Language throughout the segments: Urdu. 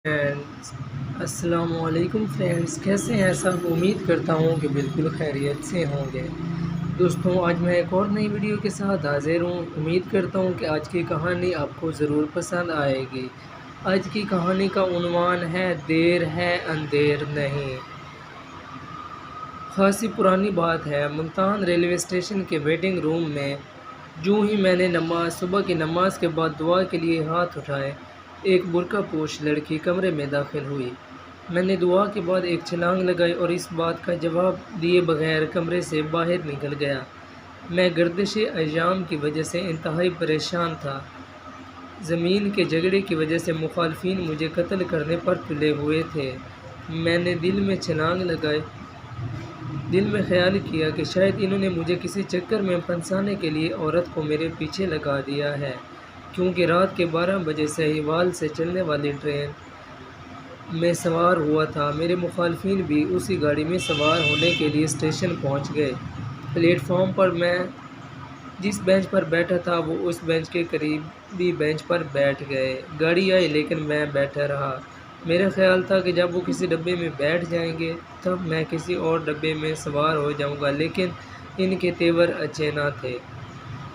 فرینڈز، السلام علیکم فرینڈز، کیسے ہیں سب؟ امید کرتا ہوں کہ بالکل خیریت سے ہوں گے۔ دوستوں، آج میں ایک اور نئی ویڈیو کے ساتھ حاضر ہوں۔ امید کرتا ہوں کہ آج کی کہانی آپ کو ضرور پسند آئے گی۔ آج کی کہانی کا عنوان ہے دیر ہے اندھیر نہیں۔ خاصی پرانی بات ہے، ملتان ریلوے اسٹیشن کے ویٹنگ روم میں جوں ہی میں نے صبح کی نماز کے بعد دعا کے لیے ہاتھ اٹھائے، ایک برقع پوش لڑکی کمرے میں داخل ہوئی۔ میں نے دعا کے بعد ایک چھلانگ لگائی اور اس بات کا جواب دیے بغیر کمرے سے باہر نکل گیا۔ میں گردش ایام کی وجہ سے انتہائی پریشان تھا۔ زمین کے جھگڑے کی وجہ سے مخالفین مجھے قتل کرنے پر تلے ہوئے تھے۔ میں نے دل میں چھلانگ لگائی، دل میں خیال کیا کہ شاید انہوں نے مجھے کسی چکر میں پھنسانے کے لیے عورت کو میرے پیچھے لگا دیا ہے، کیونکہ رات کے 12 بجے سہیوال سے چلنے والی ٹرین میں سوار ہوا تھا۔ میرے مخالفین بھی اسی گاڑی میں سوار ہونے کے لیے اسٹیشن پہنچ گئے۔ پلیٹ فارم پر میں جس بینچ پر بیٹھا تھا وہ اس بینچ کے قریبی بینچ پر بیٹھ گئے۔ گاڑی آئی لیکن میں بیٹھا رہا۔ میرا خیال تھا کہ جب وہ کسی ڈبے میں بیٹھ جائیں گے تب میں کسی اور ڈبے میں سوار ہو جاؤں گا، لیکن ان کے تیور اچھے نہ تھے۔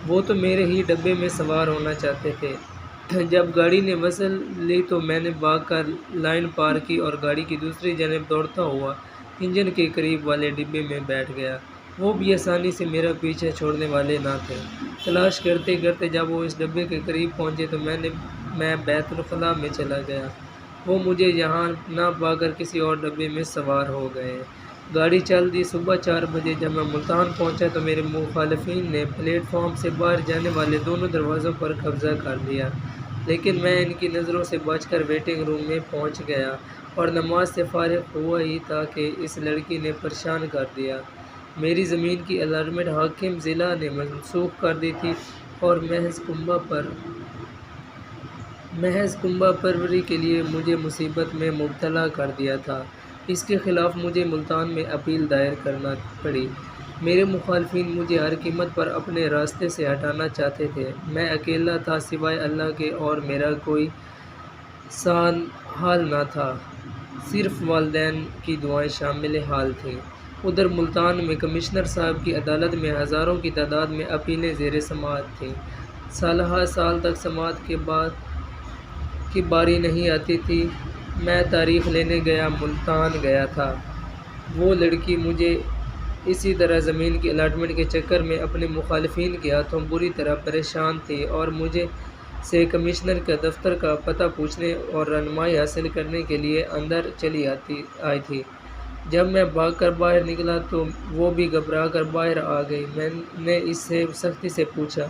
وہ تو میرے ہی ڈبے میں سوار ہونا چاہتے تھے۔ جب گاڑی نے وصل لی تو میں نے بھاگ کر لائن پار کی اور گاڑی کی دوسری جانب دوڑتا ہوا انجن کے قریب والے ڈبے میں بیٹھ گیا۔ وہ بھی آسانی سے میرا پیچھا چھوڑنے والے نہ تھے۔ تلاش کرتے کرتے جب وہ اس ڈبے کے قریب پہنچے تو میں بیت الخلاء میں چلا گیا۔ وہ مجھے یہاں نہ پا کر کسی اور ڈبے میں سوار ہو گئے۔ گاڑی چل دی۔ صبح 4 بجے جب میں ملتان پہنچا تو میرے مخالفین نے پلیٹ فارم سے باہر جانے والے دونوں دروازوں پر قبضہ کر لیا، لیکن میں ان کی نظروں سے بچ کر ویٹنگ روم میں پہنچ گیا اور نماز سے فارغ ہوا ہی تھا کہ اس لڑکی نے پریشان کر دیا۔ میری زمین کی الارمنٹ حاکم ضلع نے منسوخ کر دی تھی اور محض کنبہ پروری کے لیے مجھے مصیبت میں مبتلا کر دیا تھا۔ اس کے خلاف مجھے ملتان میں اپیل دائر کرنا پڑی۔ میرے مخالفین مجھے ہر قیمت پر اپنے راستے سے ہٹانا چاہتے تھے۔ میں اکیلا تھا سوائے اللہ کے اور میرا کوئی سان حال نہ تھا، صرف والدین کی دعائیں شامل حال تھیں۔ ادھر ملتان میں کمشنر صاحب کی عدالت میں ہزاروں کی تعداد میں اپیلیں زیر سماعت تھیں۔ سالہ سال تک سماعت کی باری نہیں آتی تھی۔ میں تاریخ لینے ملتان گیا تھا۔ وہ لڑکی مجھے اسی طرح زمین کی الاٹمنٹ کے چکر میں اپنے مخالفین کے ہاتھوں بری طرح پریشان تھی اور مجھے سے کمشنر کا دفتر کا پتہ پوچھنے اور رہنمائی حاصل کرنے کے لیے اندر چلی آئی تھی۔ جب میں بھاگ کر باہر نکلا تو وہ بھی گھبرا کر باہر آ گئی۔ میں نے اس سے سختی سے پوچھا،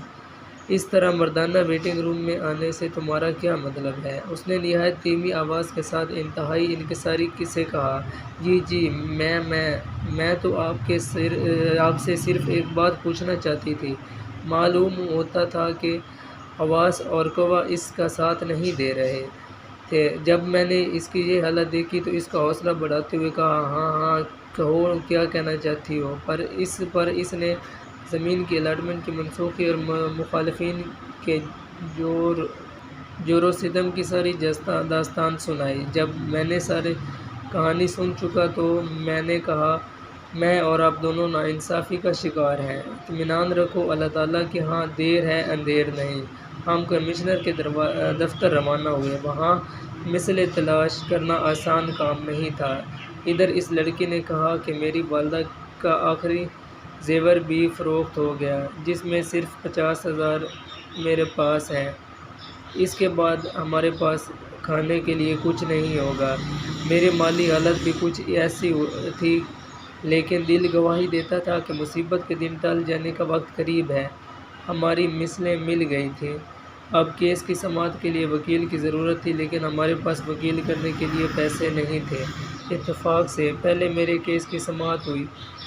اس طرح مردانہ ویٹنگ روم میں آنے سے تمہارا کیا مطلب ہے؟ اس نے نہایت دھیمی آواز کے ساتھ انتہائی انکساری سے کہا، جی میں تو آپ سے صرف ایک بات پوچھنا چاہتی تھی۔ معلوم ہوتا تھا کہ حواس اور قوا اس کا ساتھ نہیں دے رہے تھے۔ جب میں نے اس کی یہ حالت دیکھی تو اس کا حوصلہ بڑھاتے ہوئے کہا، ہاں کہو، کیا کہنا چاہتی ہو؟ پر اس نے زمین کی الاٹمنٹ کی منسوخی اور مخالفین کے جور و ستم کی ساری داستان سنائی۔ جب میں نے ساری کہانی سن چکا تو میں نے کہا، میں اور آپ دونوں ناانصافی کا شکار ہیں۔ اطمینان رکھو، اللہ تعالیٰ کے ہاں دیر ہے اندھیر نہیں۔ ہم کمشنر کے دفتر روانہ ہوئے۔ وہاں مسئلے تلاش کرنا آسان کام نہیں تھا۔ ادھر اس لڑکی نے کہا کہ میری والدہ کا آخری زیور بھی فروخت ہو گیا، جس میں صرف 50,000 میرے پاس ہیں۔ اس کے بعد ہمارے پاس کھانے کے لیے کچھ نہیں ہوگا۔ میری مالی حالت بھی کچھ ایسی تھی، لیکن دل گواہی دیتا تھا کہ مصیبت کے دن ٹل جانے کا وقت قریب ہے۔ ہماری مثلیں مل گئی تھیں۔ اب کیس کی سماعت کے لیے وکیل کی ضرورت تھی، لیکن ہمارے پاس وکیل کرنے کے لیے پیسے نہیں تھے۔ اتفاق سے پہلے میرے کیس کی سماعت ہوئی۔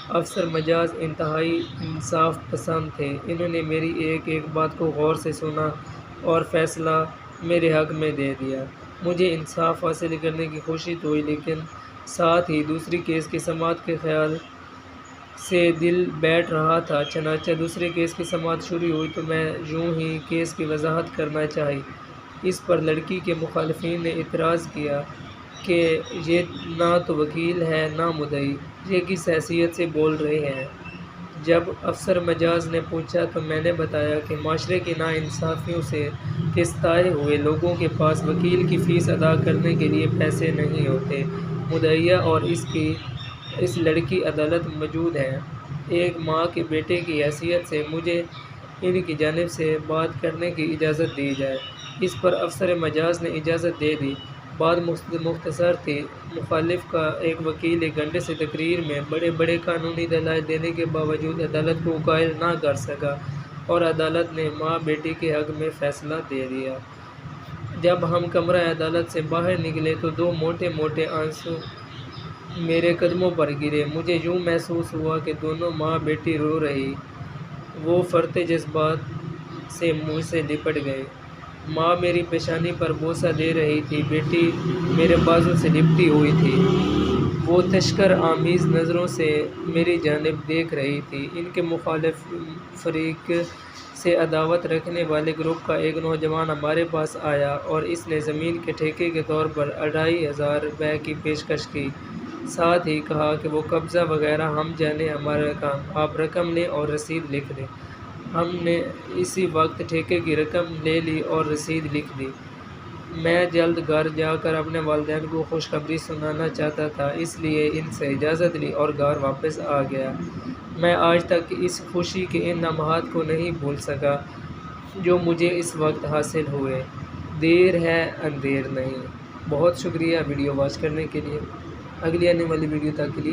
افسر مجاز انتہائی انصاف پسند تھے۔ انہوں نے میری ایک ایک بات کو غور سے سنا اور فیصلہ میرے حق میں دے دیا۔ مجھے انصاف حاصل کرنے کی خوشی تو ہوئی، لیکن ساتھ ہی دوسری کیس کی سماعت کے خیال سے دل بیٹھ رہا تھا۔ چنانچہ دوسرے کیس کی سماعت شروع ہوئی تو میں یوں ہی کیس کی وضاحت کرنا چاہی۔ اس پر لڑکی کے مخالفین نے اعتراض کیا کہ یہ نہ تو وکیل ہے نہ مدعی، یہ کس حیثیت سے بول رہے ہیں۔ جب افسر مجاز نے پوچھا تو میں نے بتایا کہ معاشرے کی ناانصافیوں سے کستائے ہوئے لوگوں کے پاس وکیل کی فیس ادا کرنے کے لیے پیسے نہیں ہوتے۔ مدعیہ اور اس لڑکی عدالت موجود ہیں۔ ایک ماں کے بیٹے کی حیثیت سے مجھے ان کی جانب سے بات کرنے کی اجازت دی جائے۔ اس پر افسر مجاز نے اجازت دے دی۔ بات مختصر تھی۔ مخالف کا ایک وکیل 1 گھنٹے سے تقریر میں بڑے بڑے قانونی دلائل دینے کے باوجود عدالت کو قائل نہ کر سکا اور عدالت نے ماں بیٹی کے حق میں فیصلہ دے دیا۔ جب ہم کمرہ عدالت سے باہر نکلے تو 2 موٹے موٹے آنسو میرے قدموں پر گرے۔ مجھے یوں محسوس ہوا کہ دونوں ماں بیٹی رو رہی۔ وہ فرط جذبات سے مجھ سے لپٹ گئے۔ ماں میری پیشانی پر بوسہ دے رہی تھی، بیٹی میرے بازو سے لپٹی ہوئی تھی۔ وہ تشکر آمیز نظروں سے میری جانب دیکھ رہی تھی۔ ان کے مخالف فریق سے عداوت رکھنے والے گروپ کا ایک نوجوان ہمارے پاس آیا اور اس نے زمین کے ٹھیکے کے طور پر 2500 روپے کی پیشکش کی۔ ساتھ ہی کہا کہ وہ قبضہ وغیرہ ہم جانیں ہمارا کام، آپ رقم لیں اور رسید لکھ دیں۔ ہم نے اسی وقت ٹھیکے کی رقم لے لی اور رسید لکھ دی۔ میں جلد گھر جا کر اپنے والدین کو خوشخبری سنانا چاہتا تھا، اس لیے ان سے اجازت لی اور گھر واپس آ گیا۔ میں آج تک اس خوشی کے ان لمحات کو نہیں بھول سکا جو مجھے اس وقت حاصل ہوئے۔ دیر ہے اندیر نہیں۔ بہت شکریہ ویڈیو واچ کرنے کے لیے۔ اگلی آنے والی ویڈیو تک کے لیے